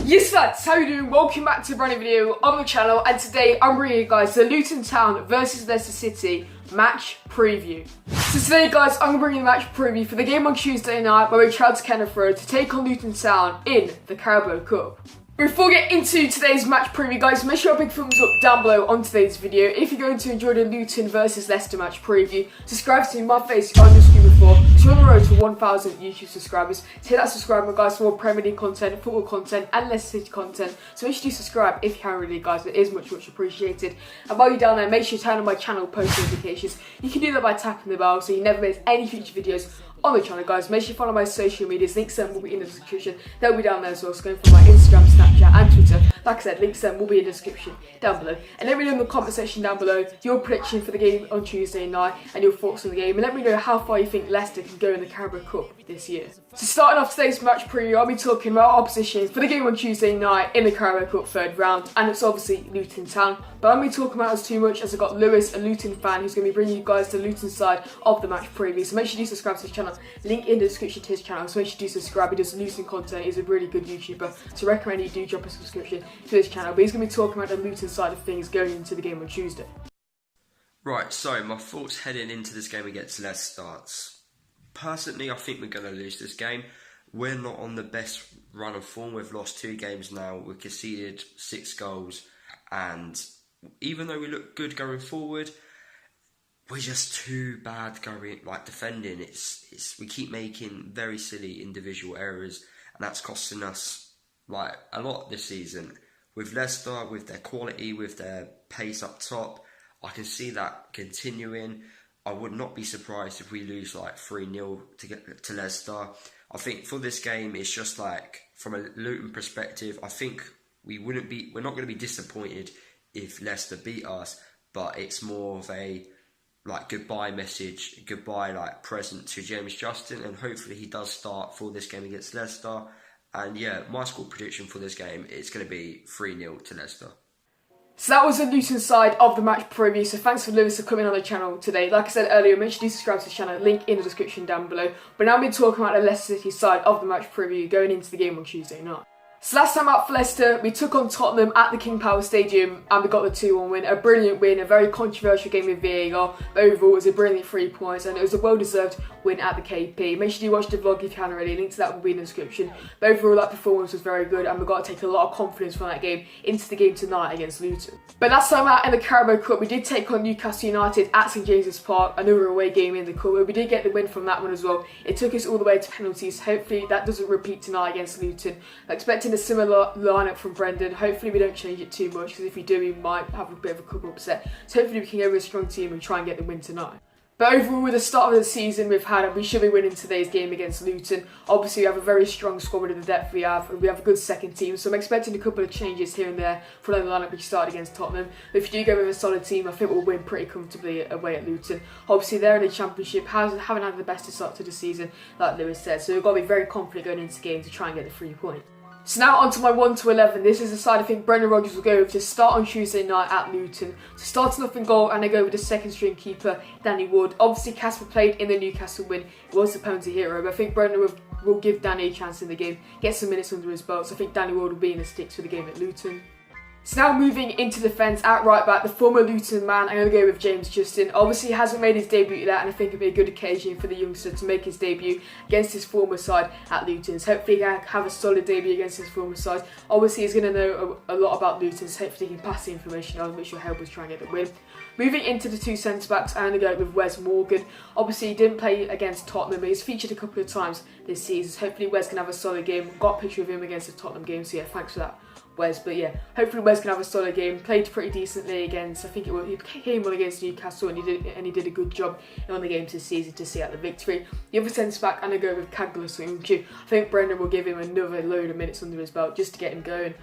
Yes lads, how you doing? Welcome back to a brand new video on the channel, and today I'm bringing you guys the Luton Town versus Leicester City match preview. So today guys, I'm bringing the match preview for the game on Tuesday night where we travel to Kenneth Road to take on Luton Town in the CARABAO Cup. Before we get into today's match preview guys, make sure a big thumbs up down below on today's video if you're going to enjoy the Luton versus Leicester match preview. Subscribe to my face on the screen before, so we're on the road to 1,000 YouTube subscribers. So hit that subscribe button guys for more Premier League content, football content and Leicester City content. So make sure you subscribe if you can really guys, it is much appreciated. And while you're down there, make sure you turn on my channel post notifications. You can do that by tapping the bell so you never miss any future videos on the channel guys. Make sure you follow my social medias, links them will be in the description, they'll be down there as well, so going for my Instagram, Snapchat and Twitter. Like I said, links them will be in the description down below. And let me know in the comment section down below your prediction for the game on Tuesday night and your thoughts on the game, and let me know how far you think Leicester can go in the Carabao Cup this year. So starting off today's match preview, I'll be talking about our opposition for the game on Tuesday night in the Carabao Cup third round, and it's obviously Luton Town. But I won't be talking about us too much as I've got Lewis, a Luton fan, who's going to be bringing you guys the Luton side of the match preview. So make sure you do subscribe to his channel, link in the description to his channel, so make sure you do subscribe. He does Luton content, he's a really good YouTuber, so recommend you do drop a subscription to his channel. But he's going to be talking about the Luton side of things going into the game on Tuesday. Right, so my thoughts heading into this game against Leicester. Personally, I think we're going to lose this game. We're not on the best run of form. We've lost 2 games now. We've conceded 6 goals. And even though we look good going forward, we're just too bad going, defending. We keep making very silly individual errors. And that's costing us, a lot this season. With Leicester, with their quality, with their pace up top, I can see that continuing. I would not be surprised if we lose 3-0 to Leicester. I think for this game, it's just from a Luton perspective, I think we're not going to be disappointed if Leicester beat us, but it's more of a goodbye message, goodbye present to James Justin, and hopefully he does start for this game against Leicester. And yeah, my score prediction for this game, it's going to be 3-0 to Leicester. So that was the Luton side of the match preview, so thanks for Lewis for coming on the channel today. Like I said earlier, make sure you subscribe to the channel, link in the description down below. But now we're talking about the Leicester City side of the match preview going into the game on Tuesday night. So last time out for Leicester, we took on Tottenham at the King Power Stadium and we got the 2-1 win. A brilliant win, a very controversial game with VAR, but overall it was a brilliant 3 points and it was a well-deserved win at the KP. Make sure you watch the vlog if you haven't already, link to that will be in the description. But overall that performance was very good and we've got to take a lot of confidence from that game into the game tonight against Luton. But last time out in the Carabao Cup, we did take on Newcastle United at St James's Park, another away game in the Cup, where we did get the win from that one as well. It took us all the way to penalties. Hopefully that doesn't repeat tonight against Luton. I'm expecting a similar lineup from Brendan. Hopefully we don't change it too much, because if we do we might have a bit of a couple upset. So hopefully we can go with a strong team and try and get the win tonight. But overall, with the start of the season we've had, we should be winning today's game against Luton. Obviously, we have a very strong squad with the depth we have, and we have a good second team. So I'm expecting a couple of changes here and there for the lineup we started against Tottenham. But if you do go with a solid team, I think we'll win pretty comfortably away at Luton. Obviously, they're in the Championship, haven't had the best start to the season, like Lewis said. So we've got to be very confident going into the game to try and get the 3 points. So now on to my 1 to 11. This is the side I think Brendan Rodgers will go with to start on Tuesday night at Luton. So starting off in goal, and I go with the second string keeper, Danny Wood. Obviously Casper played in the Newcastle win, he was the penalty hero, but I think Brendan will give Danny a chance in the game, get some minutes under his belt, so I think Danny Wood will be in the sticks for the game at Luton. So now moving into defence at right back, the former Luton man, I'm going to go with James Justin. Obviously he hasn't made his debut yet, and I think it'll be a good occasion for the youngster to make his debut against his former side at Luton. So hopefully he can have a solid debut against his former side. Obviously he's going to know a lot about Luton, so hopefully he can pass the information on, which will help us try and get the win. Moving into the 2 centre-backs, I'm going to go with Wes Morgan. Obviously he didn't play against Tottenham, but he's featured a couple of times this season. So hopefully Wes can have a solid game. Got a picture of him against the Tottenham game, so yeah, thanks for that, Wes. But yeah, hopefully Wes can have a solid game. Played pretty decently against, he came on against Newcastle, and he did a good job on the games this season to see out the victory. The other centre back, I'm going to go with Kagler. I think Brendan will give him another load of minutes under his belt just to get him going.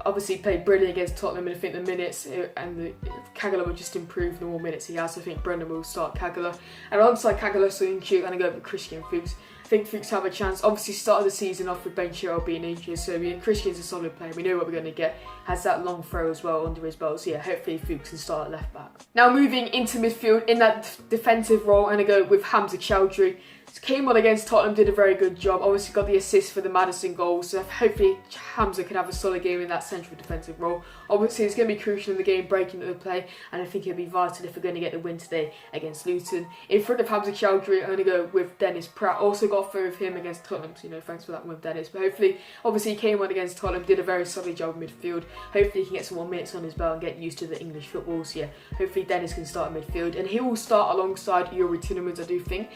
Obviously played brilliant against Tottenham, and I think the minutes and Kagler will just improve the more minutes he has. So I think Brendan will start Kagler. And alongside Kagler, I'm going to go with Christian Fuchs. I think Fuchs have a chance. Obviously started the season off with Ben Chilwell being injured, so Christian's a solid player. We know what we're going to get. Has that long throw as well under his belt. So yeah, hopefully Fuchs can start at left back. Now moving into midfield in that defensive role, I'm going to go with Hamza Chowdhury. So came on against Tottenham, did a very good job. Obviously got the assist for the Maddison goal, so hopefully Hamza can have a solid game in that central defensive role. Obviously it's going to be crucial in the game, breaking the play, and I think it'll be vital if we're going to get the win today against Luton. In front of Hamza Chowdhury, I'm going to go with Dennis Pratt. Also got through with him against Tottenham, so thanks for that one with Dennis. But hopefully, obviously he came on against Tottenham, did a very solid job in midfield. Hopefully he can get some more minutes on his belt and get used to the English football. So yeah, hopefully Dennis can start in midfield, and he will start alongside Yuri Tielemans, I do think.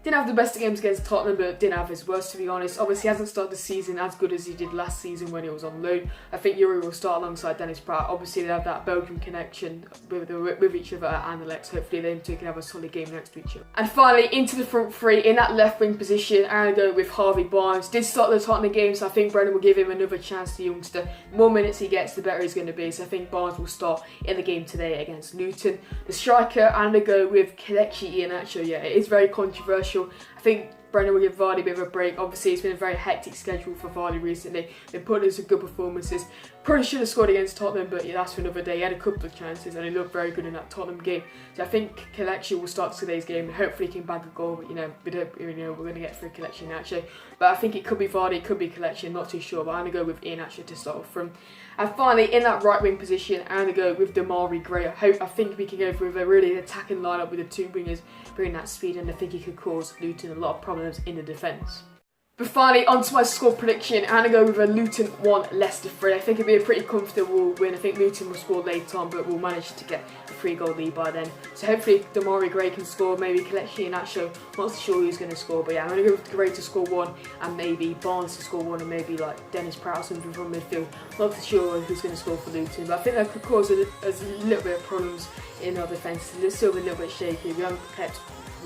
Didn't have the best of games against Tottenham, but didn't have his worst, to be honest. Obviously, he hasn't started the season as good as he did last season when he was on loan. I think Yuri will start alongside Dennis Pratt. Obviously, they have that Belgian connection with each other and Alex. Hopefully, they two can have a solid game next to each other. And finally, into the front three, in that left wing position, I'm going to go with Harvey Barnes. Did start the Tottenham game, so I think Brendan will give him another chance, the youngster. The more minutes he gets, the better he's going to be. So I think Barnes will start in the game today against Luton. The striker, I'm going to go with Kelechi Iheanacho. Yeah, it is very controversial. I think Brendan will give Vardy a bit of a break. Obviously, it's been a very hectic schedule for Vardy recently. They've put in some good performances. Probably should have scored against Tottenham, but yeah, that's for another day. He had a couple of chances and he looked very good in that Tottenham game. So I think Kelechi will start today's game and hopefully he can bag a goal. But we don't we're going to get through Kelechi Iheanacho. But I think it could be Vardy, it could be Kelechi, I'm not too sure. But I'm going to go with Iheanacho to start off from. And finally, in that right wing position, I'm going to go with Damari Gray. I think we can go with a really attacking lineup with the two wingers, bringing that speed, and I think he could cause Luton a lot of problems in the defence. But finally, onto my score prediction. I'm going to go with a Luton 1, Leicester 3. I think it'll be a pretty comfortable win. I think Luton will score late on, but we'll manage to get a 3-goal lead by then. So hopefully Damari Gray can score, maybe Kelechi Iheanacho. Not sure who's going to score, but yeah, I'm going to go with Gray to score 1, and maybe Barnes to score 1, and maybe like Dennis Pratt or something from midfield. Not sure who's going to score for Luton, but I think that could cause a little bit of problems in our defence. It's still a little bit shaky. We've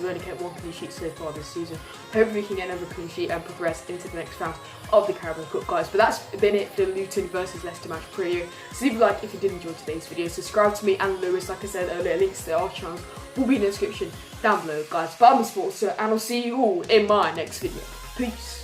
only kept one clean sheet so far this season. Hopefully we can get another clean sheet and progress into the next round of the Carabao Cup, guys. But that's been it for the Luton versus Leicester match preview. So leave a like if you did enjoy today's video. Subscribe to me and Lewis, like I said earlier. Links to our channels will be in the description down below, guys. But I'm SPORTSA, and I'll see you all in my next video. Peace.